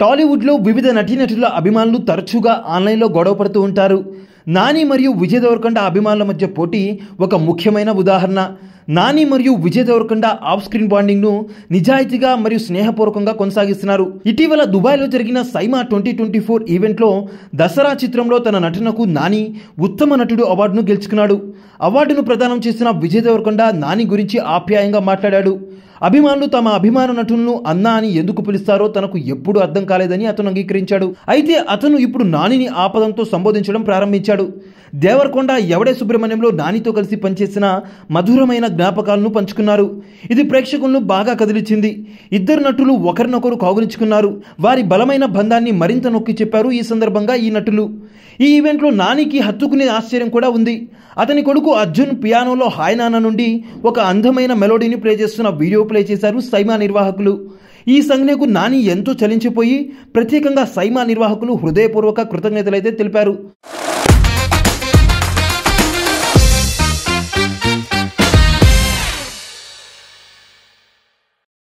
టాలీవుడ్లో వివిధ నటీనటుల అభిమానులు తరచుగా ఆన్లైన్లో గొడవ పడుతూ ఉంటారు. నాని మరియు విజయ్ దేవరకొండ అభిమానుల మధ్య పోటీ ఒక ముఖ్యమైన ఉదాహరణ. నాని మరియు Vijay Deverakonda off screen bonding ను నిజాయితీగా మరియు స్నేహపూర్వకంగా కొనసాగిస్తున్నారు. ఇటీవల దుబాయ్లో జరిగిన సైమా 2024 ఈవెంట్లో దసరా చిత్రంలో తన నటనకు నాని ఉత్తమ నటుడు అవార్డును గెలుచుకున్నాడు. అవార్డును ప్రదానం చేసిన విజయ్ దేవరకొండ నాని గురించి ఆప్యాయంగా మాట్లాడాడు. అభిమానులు తమ అభిమాన నటులను అన్నా అని ఎందుకు పిలుస్తారో తనకు ఎప్పుడూ అర్థం కాలేదని అతను అంగీకరించాడు. అయితే అతను ఇప్పుడు నానిని ఆ పదంతో సంబోధించడం ప్రారంభించాడు. దేవరకొండ ఎవడే సుబ్రహ్మణ్యంలో నానితో కలిసి పనిచేసిన మధురమైన జ్ఞాపకాలను పంచుకున్నారు. ఇది ప్రేక్షకులను బాగా కదిలించింది. ఇద్దరు నటులు ఒకరినొకరు కౌగిలించుకున్నారు. వారి బలమైన బంధాన్ని మరింత నొక్కి చెప్పారు ఈ సందర్భంగా ఈ నటులు. ఈ ఈవెంట్లో నానికి హత్తుకునే ఆశ్చర్యం కూడా ఉంది. అతని కొడుకు అర్జున్ పియానోలో హాయ్ నాన్న నుండి ఒక అందమైన మెలోడీని ప్లే చేస్తున్న వీడియో ప్లే చేశారు సైమా నిర్వాహకులు. ఈ సంజ్ఞకు నాని ఎంతో చలించిపోయి ప్రత్యేకంగా సైమా నిర్వాహకులు హృదయపూర్వక కృతజ్ఞతలైతే తెలిపారు.